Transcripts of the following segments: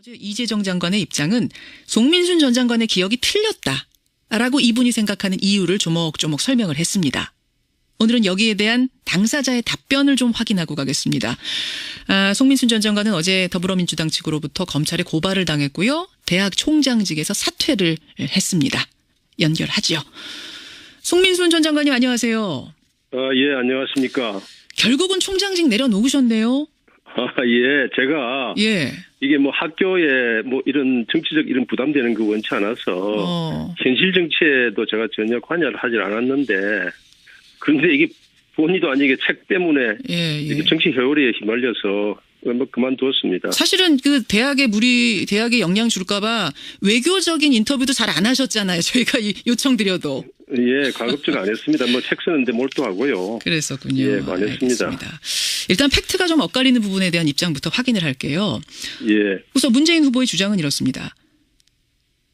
어제 이재정 장관의 입장은 송민순 전 장관의 기억이 틀렸다라고 이분이 생각하는 이유를 조목조목 설명을 했습니다. 오늘은 여기에 대한 당사자의 답변을 좀 확인하고 가겠습니다. 송민순 전 장관은 어제 더불어민주당 측으로부터 검찰에 고발을 당했고요. 대학 총장직에서 사퇴를 했습니다. 연결하죠. 송민순 전 장관님 안녕하세요. 예, 안녕하십니까. 결국은 총장직 내려놓으셨네요. 예, 제가 이게 뭐 학교에 뭐 이런 정치적 이런 부담되는 거 원치 않아서 현실 정치에도 제가 전혀 관여를 하질 않았는데 그런데 이게 본의도 아니게 책 때문에 정치 회오리에 휘말려서 뭐 그만두었습니다. 사실은 그 대학에 영향 줄까봐 외교적인 인터뷰도 잘 안 하셨잖아요. 저희가 요청드려도. 예, 가급적 안 했습니다. 뭐 책 쓰는데 몰두하고요. 그랬었군요. 예, 안 했습니다. 알겠습니다. 일단 팩트가 좀 엇갈리는 부분에 대한 입장부터 확인을 할게요. 예. 우선 문재인 후보의 주장은 이렇습니다.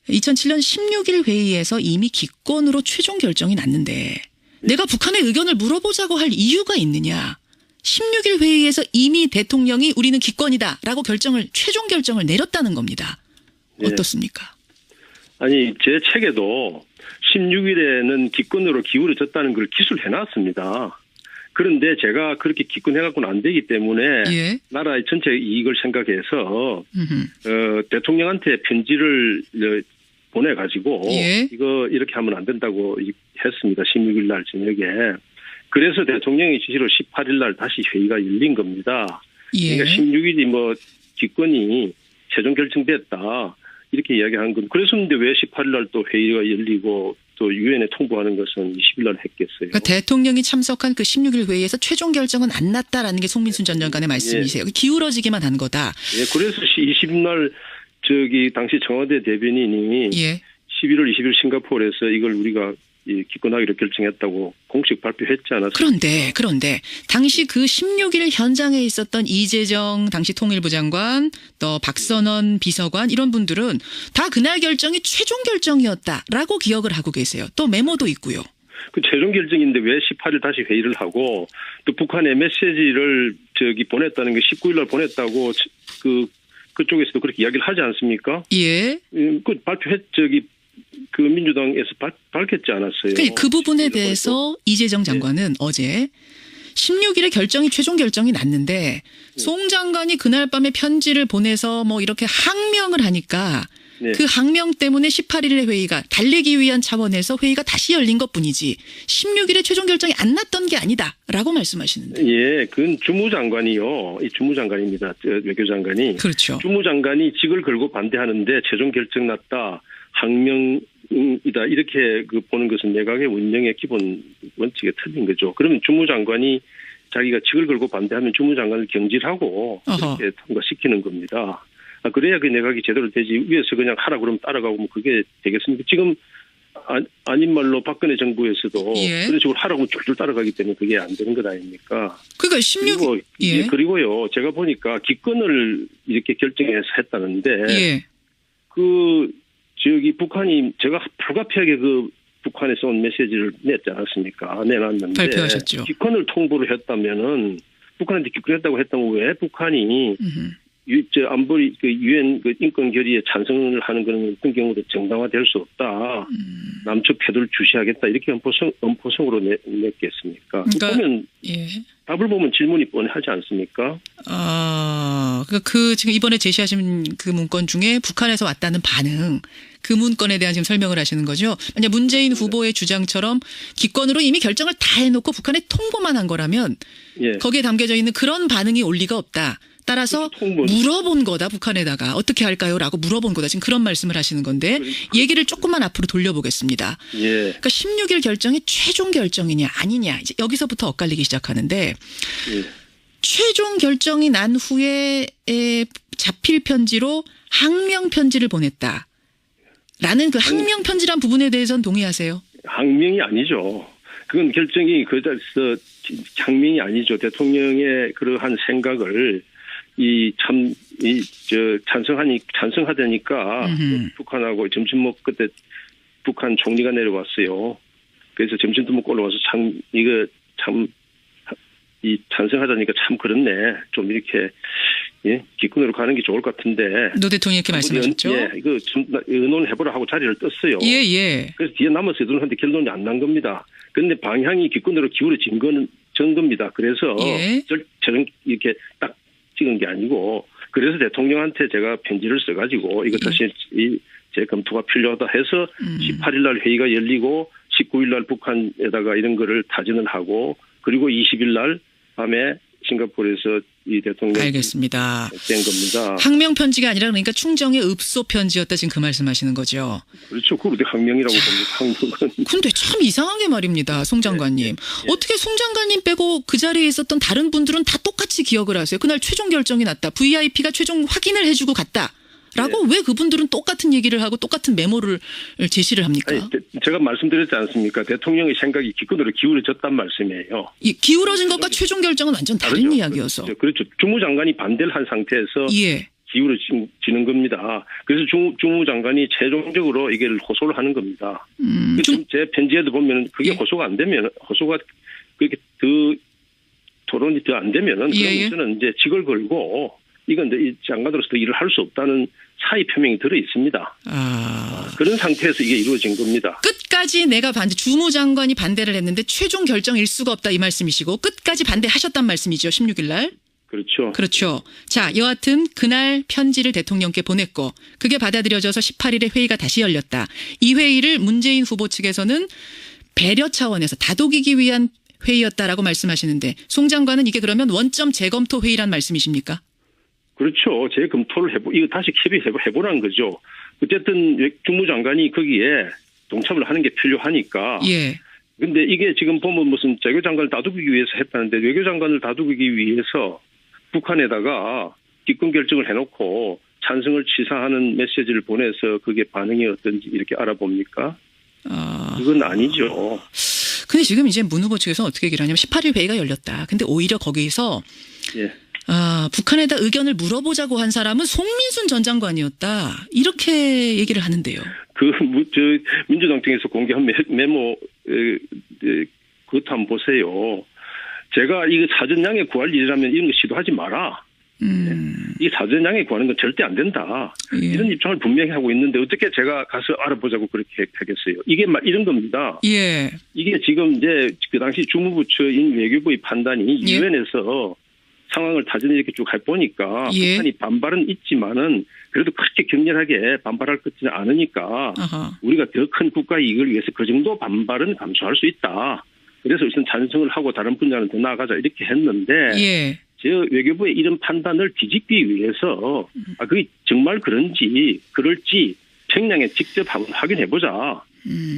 2007년 16일 회의에서 이미 기권으로 최종 결정이 났는데 내가 북한의 의견을 물어보자고 할 이유가 있느냐. 16일 회의에서 이미 대통령이 우리는 기권이다라고 최종 결정을 내렸다는 겁니다. 어떻습니까? 아니, 제 책에도 16일에는 기권으로 기울어졌다는 걸 기술해놨습니다. 그런데 제가 그렇게 기권해갖고는 안 되기 때문에 나라의 전체 이익을 생각해서 대통령한테 편지를 보내가지고 이거 이렇게 하면 안 된다고 했습니다. 16일 날 저녁에. 그래서 대통령의 지시로 18일 날 다시 회의가 열린 겁니다. 그러니까 16일이 뭐 기권이 최종 결정됐다 이렇게 이야기한 건 그랬었는데 왜 18일 날 또 회의가 열리고 또 유엔에 통보하는 것은 20일 날 했겠어요. 그러니까 대통령이 참석한 그 16일 회의에서 최종 결정은 안 났다라는 게 송민순 전 장관의 말씀이세요. 기울어지기만 한 거다. 예, 그래서 20일 날 당시 청와대 대변인이 11월 20일 싱가포르에서 이걸 우리가 기권하기로 결정했다고 공식 발표했지 않았습니까? 그런데 당시 그 16일 현장에 있었던 이재정 당시 통일부 장관 또 박선원 비서관 이런 분들은 다 그날 결정이 최종 결정이었다라고 기억을 하고 계세요. 또 메모도 있고요. 그 최종 결정인데 왜 18일 다시 회의를 하고 또 북한에 메시지를 보냈다는 게 19일 날 보냈다고 그쪽에서도 그렇게 이야기를 하지 않습니까? 예. 그 그 민주당에서 밝혔지 않았어요. 그 부분에 대해서 이재정 장관은 어제 16일에 최종 결정이 났는데 송 장관이 그날 밤에 편지를 보내서 뭐 이렇게 항명을 하니까 그 항명 때문에 18일의 회의가 달래기 위한 차원에서 회의가 다시 열린 것뿐이지 16일에 최종 결정이 안 났던 게 아니다라고 말씀하시는데. 예, 그건 주무장관이요. 이 주무장관입니다. 외교장관이. 그렇죠. 주무장관이 직을 걸고 반대하는데 최종 결정 났다. 항명이다. 이렇게 보는 것은 내각의 운영의 기본 원칙에 틀린 거죠. 그러면 주무장관이 자기가 직을 걸고 반대하면 주무장관을 경질하고 그렇게 통과시키는 겁니다. 그래야 그 내각이 제대로 되지. 위에서 그냥 하라 그러면 따라가고 뭐 그게 되겠습니까? 지금 아닌 말로 박근혜 정부에서도 그런 식으로 하라고 줄줄 따라가기 때문에 그게 안 되는 것 아닙니까? 그러니까 16일. 그리고요. 제가 보니까 기권을 이렇게 결정해서 했다는데 북한이 제가 불가피하게 북한에서 온 메시지를 냈지 않았습니까? 내놨는데. 발표하셨죠. 기권을 통보를 했다면은 북한한테 기권했다고 했다면 왜 북한이 안보리 유엔 인권 결의에 찬성을 하는 그런 어떤 경우도 정당화될 수 없다. 남측 태도를 주시하겠다. 이렇게 엄포성으로 냈겠습니까? 그러니까, 보면 답을 보면 질문이 뻔하지 않습니까? 지금 이번에 제시하신 그 문건 중에 북한에서 왔다는 반응, 그 문건에 대한 지금 설명을 하시는 거죠. 만약 문재인 후보의 주장처럼 기권으로 이미 결정을 다 해놓고 북한에 통보만 한 거라면 거기에 담겨져 있는 그런 반응이 올 리가 없다. 따라서 물어본 거다. 북한에다가 어떻게 할까요? 라고 물어본 거다. 지금 그런 말씀을 하시는 건데 얘기를 조금만 앞으로 돌려보겠습니다. 그러니까 16일 결정이 최종 결정이냐 아니냐 이제 여기서부터 엇갈리기 시작하는데 최종 결정이 난 후에 자필 편지로 항명 편지를 보냈다. 라는 그 항명 편지란 부분에 대해서는 동의하세요? 항명이 아니죠. 그건 결정이 항명이 아니죠. 대통령의 그러한 생각을 찬성하다니까 북한하고 점심 그때 북한 총리가 내려왔어요. 그래서 점심도 먹고 올라와서 찬성하다니까 참 그렇네. 좀 이렇게 예, 기권으로 가는 게 좋을 것 같은데. 노 대통령이 이렇게 말씀하셨죠? 예, 이거 좀 의논해보라 하고 자리를 떴어요. 예, 예. 그래서 뒤에 남아서 의논하는데 결론이 안 난 겁니다. 그런데 방향이 기권으로 기울어진 건 전 겁니다. 그래서 예. 저는 이렇게 딱 찍은 게 아니고, 그래서 대통령한테 제가 편지를 써가지고 이것 다시 제 검토가 필요하다 해서 18일 날 회의가 열리고 19일 날 북한에다가 이런 거를 타진을 하고, 그리고 20일 날 밤에 싱가포르에서 이 대통령 알겠습니다. 된 겁니다. 항명 편지가 아니라 그러니까 충정의 읍소 편지였다 지금 그 말씀하시는 거죠. 그렇죠. 그걸 어떻게 항명이라고 봅니까? 항명은. 근데 참 이상하게 말입니다. 송 장관님. 예. 어떻게 송 장관님 빼고 그 자리에 있었던 다른 분들은 다 똑같이 기억을 하세요. 그날 최종 결정이 났다. VIP가 최종 확인을 해주고 갔다. 라고 왜 그분들은 똑같은 얘기를 하고 똑같은 메모를 제시를 합니까? 아니, 제가 말씀드렸지 않습니까? 대통령의 생각이 기권으로 기울어졌단 말씀이에요. 기울어진 것과 최종 결정은 완전 다른 다르죠. 이야기여서. 그렇죠. 주무장관이 반대를 한 상태에서 예. 기울어지는 겁니다. 그래서 주무장관이 최종적으로 이게 호소를 하는 겁니다. 제 편지에도 보면 그게 예. 호소가 안 되면, 호소가 그렇게 더 토론이 더 안 되면은, 예. 그러면서는 이제 직을 걸고, 이건 이 장관으로서 더 일을 할 수 없다는 사의 표명이 들어 있습니다. 그런 상태에서 이게 이루어진 겁니다. 끝까지 내가 주무장관이 반대를 했는데 최종 결정일 수가 없다 이 말씀이시고 끝까지 반대하셨단 말씀이죠. 16일 날. 그렇죠. 그렇죠. 자, 여하튼 그날 편지를 대통령께 보냈고 그게 받아들여져서 18일에 회의가 다시 열렸다. 이 회의를 문재인 후보 측에서는 배려 차원에서 다독이기 위한 회의였다라고 말씀하시는데 송 장관은 이게 그러면 원점 재검토 회의란 말씀이십니까? 그렇죠. 재검토를 이거 다시 협의해보라는 거죠. 어쨌든 주무장관이 거기에 동참을 하는 게 필요하니까. 예. 근데 이게 지금 보면 무슨 외교장관을 다독이기 위해서 했다는데 외교장관을 다독이기 위해서 북한에다가 기권 결정을 해놓고 찬성을 치사하는 메시지를 보내서 그게 반응이 어떤지 이렇게 알아봅니까? 그건 아니죠. 근데 지금 이제 문 후보 측에서 어떻게 얘기를 하냐면 18일 회의가 열렸다. 근데 오히려 거기서 예. 북한에다 의견을 물어보자고 한 사람은 송민순 전 장관이었다. 이렇게 얘기를 하는데요. 민주당 쪽에서 공개한 메모, 그것도 한번 보세요. 제가 이거 사전양해 구할 일이라면 이런 거 시도하지 마라. 이 사전양해 구하는 건 절대 안 된다. 예. 이런 입장을 분명히 하고 있는데 어떻게 제가 가서 알아보자고 그렇게 하겠어요. 이게 이런 겁니다. 예. 이게 지금 이제 그 당시 주무부처인 외교부의 판단이 예. 유엔에서 상황을 타전에 이렇게 쭉 해보니까 예. 북한이 반발은 있지만은 그래도 그렇게 격렬하게 반발할 것지는 않으니까 아하. 우리가 더 큰 국가 이익을 위해서 그 정도 반발은 감수할 수 있다. 그래서 우선 찬성을 하고 다른 분야는 더 나아가자 이렇게 했는데 예. 제 외교부의 이런 판단을 뒤집기 위해서 그게 정말 그럴지 평양에 직접 한번 확인해보자.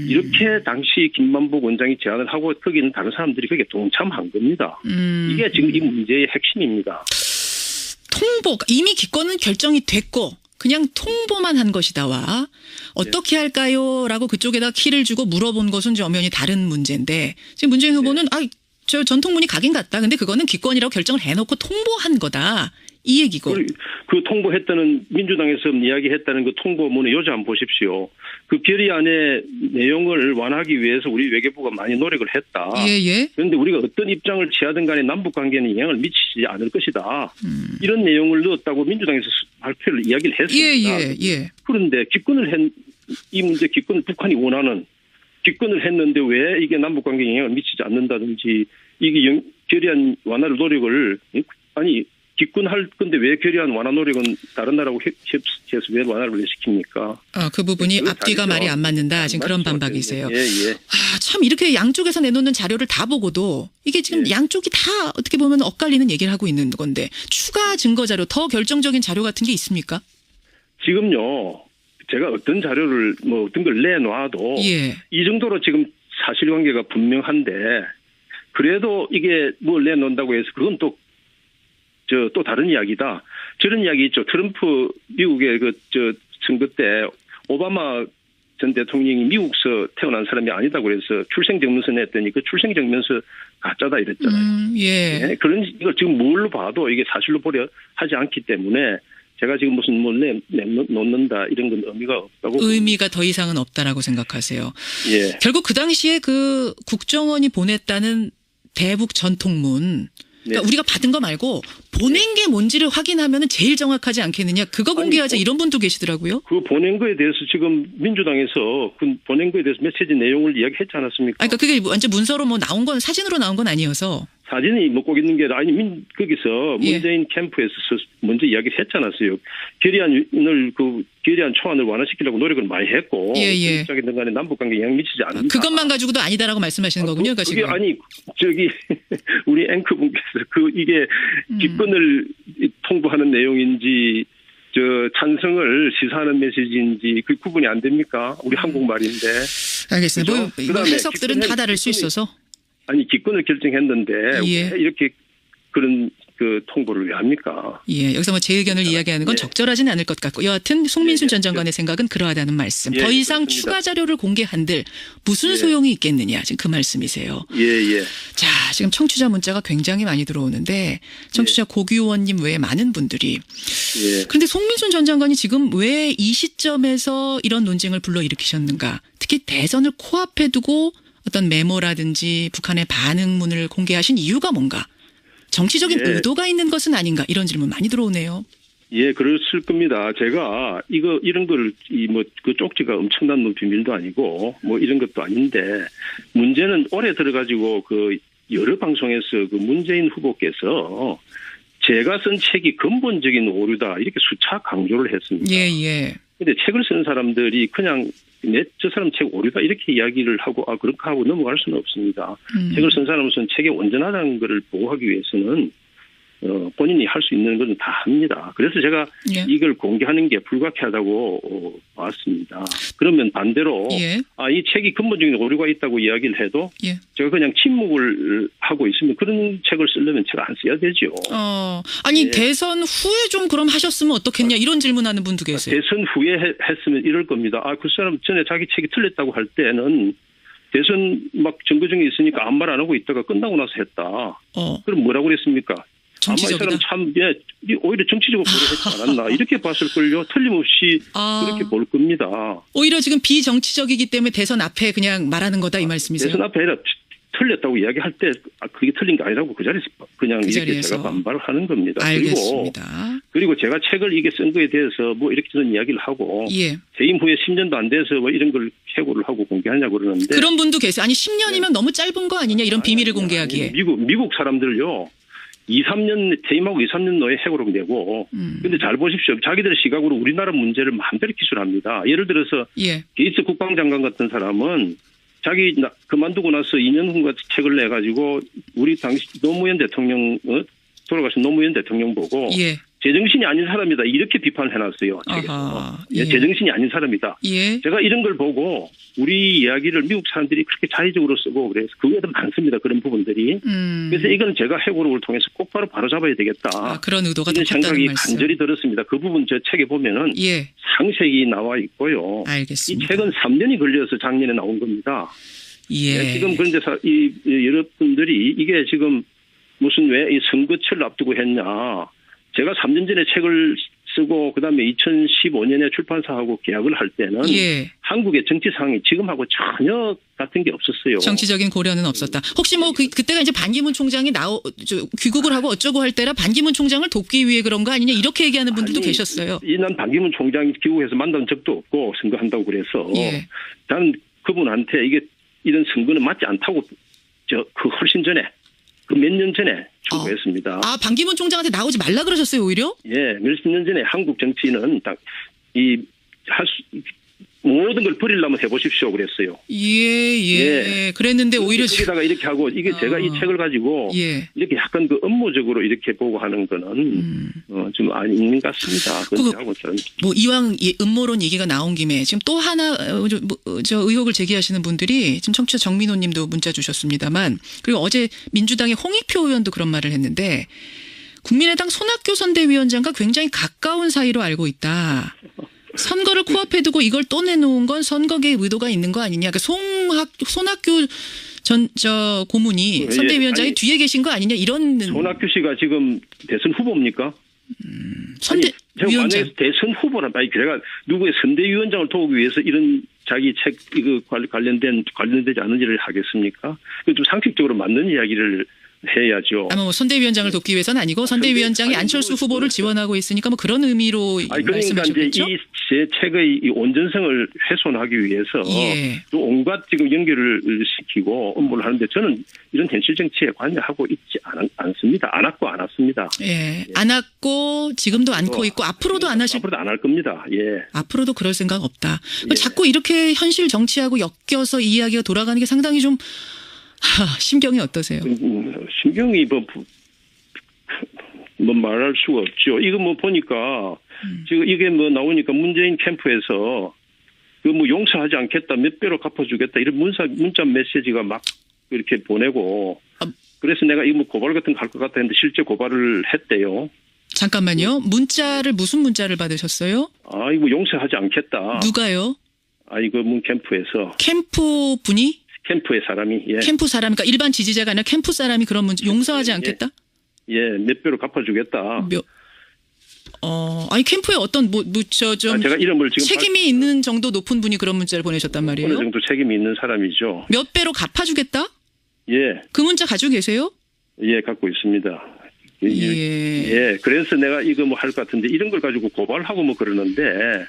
이렇게 당시 김만복 원장이 제안을 하고 거기는 다른 사람들이 거기에 동참한 겁니다. 이게 지금 이 문제의 핵심입니다. 통보, 이미 기권은 결정이 됐고 그냥 통보만 한 것이다와 어떻게 할까요? 라고 그쪽에다 키를 주고 물어본 것은 좀 엄연히 다른 문제인데 지금 문재인 후보는 저 전통문이 가긴 갔다. 근데 그거는 기권이라고 결정을 해놓고 통보한 거다. 이 얘기고. 그 통보했다는 민주당에서 이야기했다는 그 통보문의 요지 한번 보십시오. 그 결의안의 내용을 완화하기 위해서 우리 외교부가 많이 노력을 했다. 예. 그런데 우리가 어떤 입장을 취하든 간에 남북관계에는 영향을 미치지 않을 것이다. 이런 내용을 넣었다고 민주당에서 발표를 이야기를 했습니다. 예. 그런데 이 문제 기권을 북한이 원하는 기권을 했는데 왜 이게 남북관계에 영향을 미치지 않는다든지 이게 결의안 완화를 노력을 기권할 건데 왜 결의안 완화 노력은 다른 나라하고 협의해서 왜 완화를 왜 시킵니까? 그 부분이 앞뒤가 말이 안 맞는다. 지금 그런 반박이세요. 예. 참 이렇게 양쪽에서 내놓는 자료를 다 보고도 이게 지금 양쪽이 다 어떻게 보면 엇갈리는 얘기를 하고 있는 건데 추가 증거 자료, 더 결정적인 자료 같은 게 있습니까? 지금요. 제가 어떤 자료를 어떤 걸 내놔도 이 정도로 지금 사실관계가 분명한데 그래도 이게 뭘 내놓는다고 해서 그건 또 다른 이야기다. 저런 이야기 있죠. 트럼프 미국의 선거 때 오바마 전 대통령이 미국서 태어난 사람이 아니다고 그래서 출생증명서 냈더니 그 출생증명서 가짜다 이랬잖아요. 예. 그런 이걸 지금 뭘로 봐도 이게 사실로 보려 하지 않기 때문에 제가 지금 무슨 놓는다 이런 건 의미가 없다고. 의미가 더 이상은 없다라고 생각하세요. 예. 결국 그 당시에 그 국정원이 보냈다는 대북 전통문 그러니까 우리가 받은 거 말고 보낸 게 뭔지를 확인하면 제일 정확하지 않겠느냐. 그거 공개하자 이런 분도 계시더라고요. 그 보낸 거에 대해서 지금 민주당에서 그 보낸 거에 대해서 메시지 내용을 이야기했지 않았습니까? 그러니까 그게 완전 문서로 뭐 나온 건 사진으로 나온 건 아니어서. 사진이 뭐 꼭 있는 게 아니라 거기서 문재인 캠프에서 먼저 이야기를 했지 않았어요. 결의안 초안을 완화시키려고 노력을 많이 했고 어쨌든 간에 남북관계에 영향 미치지 않는다. 그것만 가지고도 아니다라고 말씀하시는 거군요. 그러니까 그게 아니 우리 앵커분께서 이게 기권을 통보하는 내용인지 찬성을 시사하는 메시지인지 그 구분이 안 됩니까? 우리 한국말인데. 알겠습니다. 그렇죠? 뭐 해석들은 다 다를 수 있어서. 아니 기권을 결정했는데 왜 이렇게 그런 통보를 왜 합니까? 여기서 뭐 제 의견을 이야기하는 건 적절하지는 않을 것 같고 여하튼 송민순 전 장관의 생각은 그러하다는 말씀. 더 이상 그렇습니다. 추가 자료를 공개한들 무슨 소용이 있겠느냐 지금 그 말씀이세요. 자 지금 청취자 문자가 굉장히 많이 들어오는데 청취자 고규원님 외에 많은 분들이 그런데 송민순 전 장관이 지금 왜 이 시점에서 이런 논쟁을 불러일으키셨는가? 특히 대선을 코앞에 두고 어떤 메모라든지 북한의 반응문을 공개하신 이유가 뭔가? 정치적인 의도가 있는 것은 아닌가? 이런 질문 많이 들어오네요. 그랬을 겁니다. 제가 이런 거를 그 쪽지가 엄청난 비밀도 아니고 뭐 이런 것도 아닌데 문제는 올해 들어가지고 여러 방송에서 문재인 후보께서 제가 쓴 책이 근본적인 오류다 이렇게 수차 강조를 했습니다. 근데 책을 쓴 사람들이 그냥 저 사람 책 오류다 이렇게 이야기를 하고 그렇게 하고 넘어갈 수는 없습니다. 책을 쓴 사람으로서는 책에 온전하다는 것을 보호하기 위해서는 본인이 할 수 있는 것은 다 합니다. 그래서 제가 이걸 공개하는 게 불가피하다고 봤습니다. 그러면 반대로 이 책이 근본적인 오류가 있다고 이야기를 해도 제가 그냥 침묵을 하고 있으면 그런 책을 쓰려면 제가 안 써야 되죠. 아니 대선 후에 좀 그럼 하셨으면 어떻겠냐 이런 질문하는 분도 계세요. 대선 후에 했으면 이럴 겁니다. 그 사람 전에 자기 책이 틀렸다고 할 때는 대선 막 증거 중에 있으니까 아무 말 안 하고 있다가 끝나고 나서 했다. 그럼 뭐라고 그랬습니까? 아마 이 사람 참 오히려 정치적으로 고려했지 않았나 이렇게 봤을걸요. 틀림없이 그렇게 볼 겁니다. 오히려 지금 비정치적이기 때문에 대선 앞에 그냥 말하는 거다 이 말씀이세요? 대선 앞에 아니라 틀렸다고 이야기할 때 그게 틀린 게 아니라고 그 자리에서 그냥 이렇게 제가 반발을 하는 겁니다. 알겠습니다. 그리고 제가 책을 이게 쓴 거에 대해서 뭐 이렇게 저는 이야기를 하고 재임 후에 10년도 안 돼서 뭐 이런 걸 해고를 하고 공개하냐고 그러는데 그런 분도 계세요. 아니 10년이면 너무 짧은 거 아니냐 이런 비밀을 공개하기에. 미국 사람들요. 2-3년 퇴임하고 2-3년 내에 해고를 내고 근데 잘 보십시오. 자기들의 시각으로 우리나라 문제를 마음대로 기술합니다. 예를 들어서 게이츠 국방장관 같은 사람은 자기 그만두고 나서 2년 후가 책을 내가지고 우리 당시 노무현 대통령 돌아가신 노무현 대통령 보고 제정신이 아닌 사람이다 이렇게 비판을 해놨어요. 책에서. 제정신이 아닌 사람이다. 제가 이런 걸 보고 우리 이야기를 미국 사람들이 그렇게 자의적으로 쓰고 그래서 그 외에도 많습니다. 그런 부분들이. 그래서 이건 제가 해고를 통해서 똑바로 바로잡아야 되겠다. 그런 의도가 이런 생각이 간절히 들었습니다. 그 부분 저 책에 보면은 상세히 나와 있고요. 알겠습니다. 이 책은 3년이 걸려서 작년에 나온 겁니다. 지금 그런데 여러분들이 이게 지금 무슨 왜 이 선거철 앞두고 했냐. 제가 3년 전에 책을 쓰고 그다음에 2015년에 출판사하고 계약을 할 때는 한국의 정치 상황이 지금하고 전혀 같은 게 없었어요. 정치적인 고려는 없었다. 혹시 뭐 그때가 이제 반기문 총장이 귀국을 하고 어쩌고 할 때라 반기문 총장을 돕기 위해 그런 거 아니냐 이렇게 얘기하는 분들도 계셨어요. 난 반기문 총장이 귀국해서 만난 적도 없고 선거한다고 그래서 나는 그분한테 이런 선거는 맞지 않다고 그 훨씬 전에 그 몇 년 전에 청구했습니다. 반기문 총장한테 나오지 말라 그러셨어요, 오히려? 몇십 년 전에 한국 정치는 딱 모든 걸 버리려면 해보십시오 그랬어요. 그랬는데 오히려 거기다가 이렇게 하고 이게 제가 이 책을 가지고 이렇게 약간 업무적으로 이렇게 보고 하는 거는 좀 아닌 것 같습니다. 뭐 이왕 음모론 얘기가 나온 김에 지금 또 하나 저 의혹을 제기하시는 분들이 지금 청취자 정민호님도 문자 주셨습니다만 그리고 어제 민주당의 홍익표 의원도 그런 말을 했는데 국민의당 손학규 선대위원장과 굉장히 가까운 사이로 알고 있다. 선거를 코앞에 두고 이걸 또 내놓은 건 선거계의 의도가 있는 거 아니냐. 그러니까 손학규 고문이 선대위원장이 뒤에 계신 거 아니냐 이런. 손학규 씨가 지금 대선 후보입니까? 선대위원장. 만약에 대선 후보란 제가 누구의 선대위원장을 도우기 위해서 이런 자기 책 관련되지 않은 일을 하겠습니까? 좀 상식적으로 맞는 이야기를 해야죠. 아마 뭐 선대위원장을 돕기 위해서는 아니고 선대위원장이 안철수 후보를 지원하고 있으니까 뭐 그런 의미로 그러니까 말씀하셨겠죠? 이제 제 책의 이 온전성을 훼손하기 위해서 또 온갖 지금 연결을 시키고 업무를 하는데 저는 이런 현실 정치에 관여하고 있지 않습니다. 안 왔고 안 왔습니다. 예. 안 왔고 지금도 않고 있고 앞으로도 안 하실. 앞으로도 안 할 겁니다. 예. 앞으로도 그럴 생각 없다. 자꾸 이렇게 현실 정치하고 엮여서 이야기가 돌아가는 게 상당히 좀 심경이 어떠세요? 심경이 뭐 말할 수가 없죠. 이거 뭐 보니까 지금 이게 뭐 나오니까 문재인 캠프에서 그 뭐 용서하지 않겠다, 몇 배로 갚아주겠다 이런 문자 메시지가 막 이렇게 보내고 그래서 내가 이거 뭐 고발 같은 거 할 것 같다 했는데 실제 고발을 했대요. 잠깐만요. 무슨 문자를 받으셨어요? 이거 용서하지 않겠다. 누가요? 이거 문 캠프에서. 캠프 분이? 캠프의 사람이. 예. 캠프 사람, 그러니까 일반 지지자가 아니라 캠프 사람이 그런 문자 용서하지 않겠다? 예, 몇 배로 갚아주겠다. 아니 캠프에 어떤 제가 이름을 지금 책임이 있는 정도 높은 분이 그런 문자를 보내셨단 말이에요. 어느 정도 책임이 있는 사람이죠. 몇 배로 갚아주겠다? 예. 그 문자 가지고 계세요? 예, 갖고 있습니다. 예. 그래서 내가 이거 뭐 할 것 같은데 이런 걸 가지고 고발하고 뭐 그러는데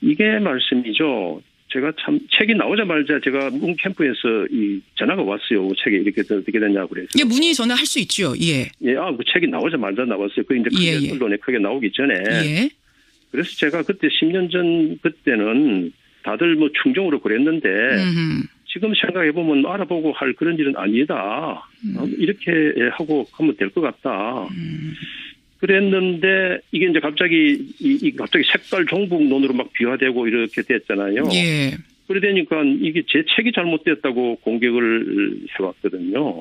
이게 말씀이죠. 제가 참 책이 나오자마자 제가 문 캠프에서 이 전화가 왔어요. 책이 이렇게 어떻게 됐냐고 그래서. 예, 문의 전화할 수 있죠. 예. 예, 그 책이 나오자마자 나왔어요. 그 이제 크게 언론에 크게 나오기 전에. 예. 그래서 제가 그때 10년 전 그때는 다들 뭐 충정으로 그랬는데 지금 생각해 보면 알아보고 할 그런 일은 아니다. 이렇게 하고 하면 될 것 같다. 그랬는데 이게 이제 갑자기 갑자기 색깔 종북론으로 막 비화되고 이렇게 됐잖아요. 예. 그러다니까 이게 제 책이 잘못됐다고 공격을 해왔거든요.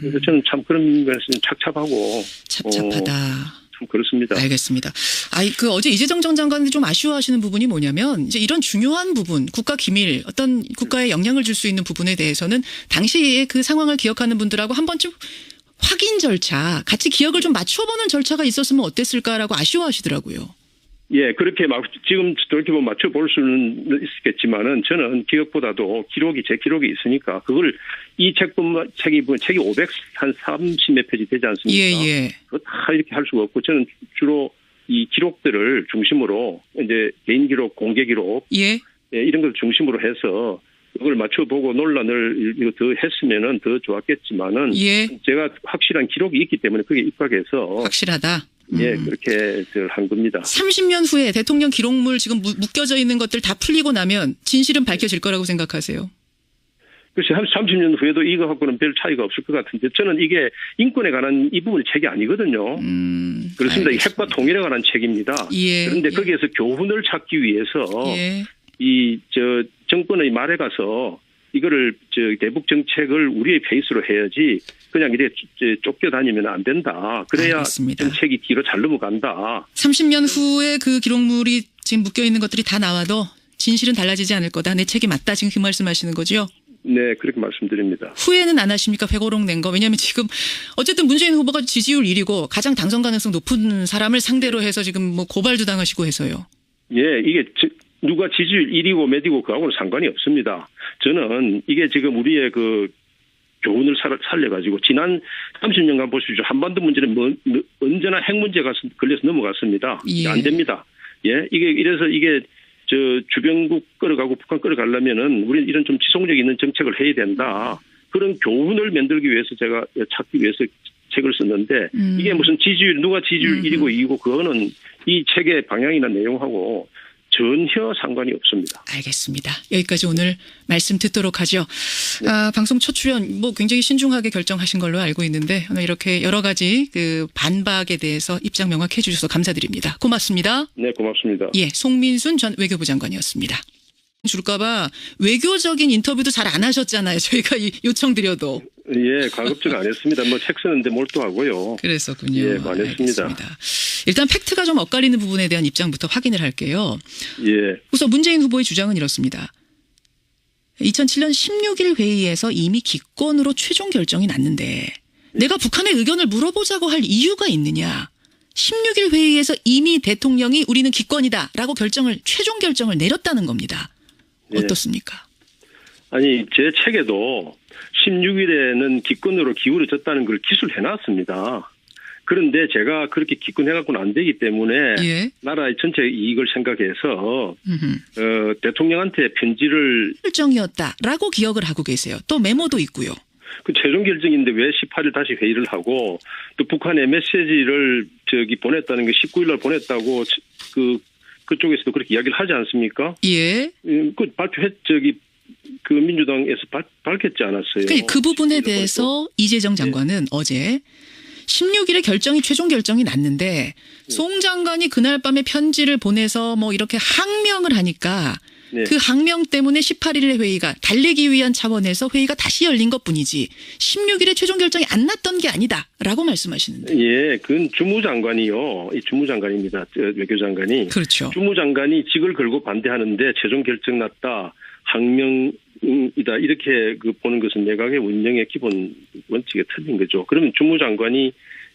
그래서 저는 참 그런 면에서 착잡하고 착잡하다. 참 그렇습니다. 알겠습니다. 어제 이재정 전 장관이 좀 아쉬워하시는 부분이 뭐냐면 이제 이런 중요한 부분, 국가 기밀, 어떤 국가에 영향을 줄 수 있는 부분에 대해서는 당시의 그 상황을 기억하는 분들하고 한 번쯤 확인 절차, 같이 기억을 좀 맞춰보는 절차가 있었으면 어땠을까라고 아쉬워하시더라고요. 예, 그렇게 지금 돌이켜보면 맞춰볼 수는 있겠지만은 저는 기억보다도 제 기록이 있으니까 그걸 이 책이 530몇 페이지 되지 않습니까? 예. 그거 다 이렇게 할 수가 없고 저는 주로 이 기록들을 중심으로 이제 개인 기록, 공개 기록. 이런 걸 중심으로 해서 그걸 맞춰보고 논란을 더 했으면은 더 좋았겠지만은 제가 확실한 기록이 있기 때문에 그게 입각해서 확실하다. 예, 그렇게 한 겁니다. 30년 후에 대통령 기록물 지금 묶여져 있는 것들 다 풀리고 나면 진실은 밝혀질 거라고 생각하세요? 글쎄, 30년 후에도 이거 갖고는 별 차이가 없을 것 같은데 저는 이게 인권에 관한 이 부분이 책이 아니거든요. 그렇습니다. 이 핵과 통일에 관한 책입니다. 그런데 거기에서 교훈을 찾기 위해서 정권의 말에 가서 이거를 대북 정책을 우리의 페이스로 해야지 그냥 이렇게 쫓겨다니면 안 된다. 그래야 알겠습니다. 정책이 뒤로 잘 넘어간다. 30년 후에 그 기록물이 지금 묶여 있는 것들이 다 나와도 진실은 달라지지 않을 거다. 내 책이 맞다. 지금 그 말씀하시는 거죠? 네, 그렇게 말씀드립니다. 후회는 안 하십니까? 회고록 낸 거. 왜냐하면 지금 어쨌든 문재인 후보가 지지율 1위고 가장 당선 가능성 높은 사람을 상대로 해서 지금 뭐 고발도 당하시고 해서요. 예, 이게 누가 지지율 1위고 몇이고 그하고는 상관이 없습니다. 저는 이게 지금 우리의 그 교훈을 살려가지고 지난 30년간 보십시오. 한반도 문제는 언제나 핵 문제가 걸려서 넘어갔습니다. 안 됩니다. 예, 이게 주변국 끌어가고 북한 끌어가려면은 우리 이런 좀 지속력 있는 정책을 해야 된다. 그런 교훈을 만들기 위해서 제가 찾기 위해서 책을 썼는데 이게 무슨 누가 지지율 1위고 2위고 그거는 이 책의 방향이나 내용하고 전혀 상관이 없습니다. 알겠습니다. 여기까지 오늘 말씀 듣도록 하죠. 네. 방송 첫 출연 굉장히 신중하게 결정하신 걸로 알고 있는데 오늘 이렇게 여러 가지 그 반박에 대해서 입장 명확해 주셔서 감사드립니다. 고맙습니다. 네, 고맙습니다. 예, 송민순 전 외교부 장관이었습니다. 줄까봐 외교적인 인터뷰도 잘 안 하셨잖아요. 저희가 요청드려도. 예, 가급적 안 했습니다. 책 쓰는데 몰두하고요. 그랬었군요. 예, 안 했습니다. 알겠습니다. 일단 팩트가 좀 엇갈리는 부분에 대한 입장부터 확인을 할게요. 예. 우선 문재인 후보의 주장은 이렇습니다. 2007년 16일 회의에서 이미 기권으로 최종 결정이 났는데 내가 북한의 의견을 물어보자고 할 이유가 있느냐. 16일 회의에서 이미 대통령이 우리는 기권이다라고 최종 결정을 내렸다는 겁니다. 어떻습니까? 아니, 제 책에도 16일에는 기권으로 기울어졌다는 걸 기술해놨습니다. 그런데 제가 그렇게 기권해갖고는 안 되기 때문에 예. 나라의 전체 이익을 생각해서 대통령한테 편지를 결정이었다라고 기억을 하고 계세요. 또 메모도 있고요. 그 최종 결정인데 왜 18일 다시 회의를 하고 또 북한에 메시지를 보냈다는 게 19일 날 보냈다고 그쪽에서도 그렇게 이야기를 하지 않습니까? 예. 그 발표했 그 민주당에서 밝혔지 않았어요. 그 부분에 대해서 이재정 장관은 어제 16일에 최종 결정이 났는데 송 장관이 그날 밤에 편지를 보내서 뭐 이렇게 항명을 하니까 그 항명 때문에 18일의 회의가 달래기 위한 차원에서 회의가 다시 열린 것뿐이지 16일에 최종 결정이 안 났던 게 아니다라고 말씀하시는데. 예, 그건 주무장관이요. 이 주무장관입니다. 외교장관이. 그렇죠. 주무장관이 직을 걸고 반대하는데 최종 결정 났다. 항명이다. 이렇게 보는 것은 내각의 운영의 기본 원칙에 틀린 거죠. 그러면 주무장관이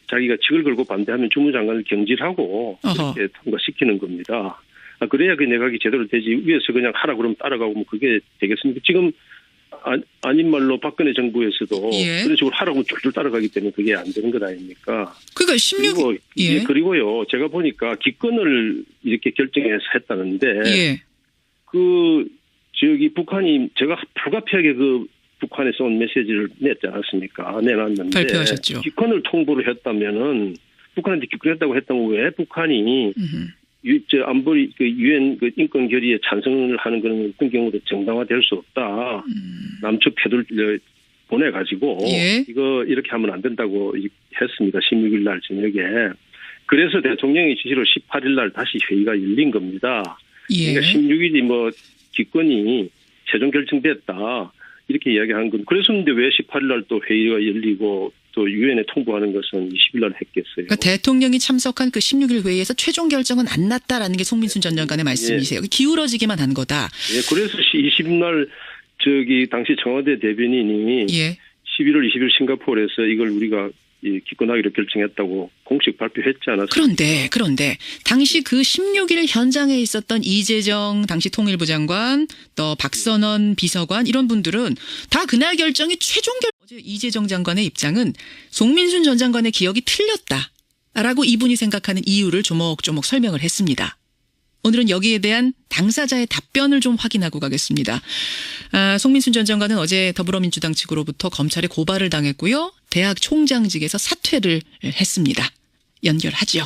자기가 직을 걸고 반대하면 주무장관을 경질하고 이렇게 통과시키는 겁니다. 그래야 그 내각이 제대로 되지. 위에서 그냥 하라 그러면 따라가고 뭐 그게 되겠습니까? 지금 아닌 말로 박근혜 정부에서도 그런 식으로 하라고 줄줄 따라가기 때문에 그게 안 되는 것 아닙니까? 그러니까 16일. 그리고요. 제가 보니까 기권을 이렇게 결정해서 했다는데 북한이 제가 불가피하게 북한에서 온 메시지를 냈지 않았습니까? 내놨는데 발표하셨죠. 기권을 통보를 했다면은 북한한테 기권했다고 했다면 왜 북한이 안보리 유엔 인권 결의에 찬성을 하는 그런 어떤 경우도 정당화될 수 없다. 남측 표를 보내가지고 이거 이렇게 하면 안 된다고 했습니다. 16일 날 저녁에. 그래서 대통령의 지시로 18일 날 다시 회의가 열린 겁니다. 그러니까 16일이 기권이 최종 결정됐다. 이렇게 이야기한 건 그랬었는데 왜 18일 날 또 회의가 열리고 또 유엔에 통보하는 것은 20일 날 했겠어요. 그러니까 대통령이 참석한 그 16일 회의에서 최종 결정은 안 났다라는 게 송민순 전 장관의 말씀이세요. 기울어지기만 한 거다. 그래서 20일 날 당시 청와대 대변인이 11월 20일 싱가포르에서 이걸 우리가 기권하기로 결정했다고 공식 발표했지 않았습니까? 그런데 당시 그 16일 현장에 있었던 이재정 당시 통일부 장관 또 박선원 비서관 이런 분들은 다 그날 결정이 어제 이재정 장관의 입장은 송민순 전 장관의 기억이 틀렸다라고 이분이 생각하는 이유를 조목조목 설명을 했습니다. 오늘은 여기에 대한 당사자의 답변을 좀 확인하고 가겠습니다. 송민순 전 장관은 어제 더불어민주당 측으로부터 검찰에 고발을 당했고요. 대학 총장직에서 사퇴를 했습니다. 연결하죠.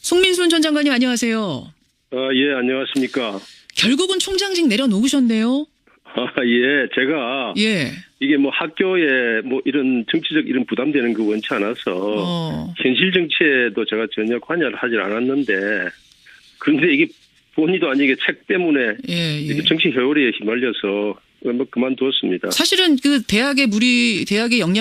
송민순 전 장관님 안녕하세요. 예, 안녕하십니까. 결국은 총장직 내려놓으셨네요. 제가 이게 학교에 이런 정치적 이런 부담되는 거 원치 않아서 현실 정치에도 제가 전혀 관여를 하질 않았는데 그런데 이게 본의도 아니게 책 때문에 정치 회오리에 휘말려서 그만두었습니다. 사실은 그 대학의 영향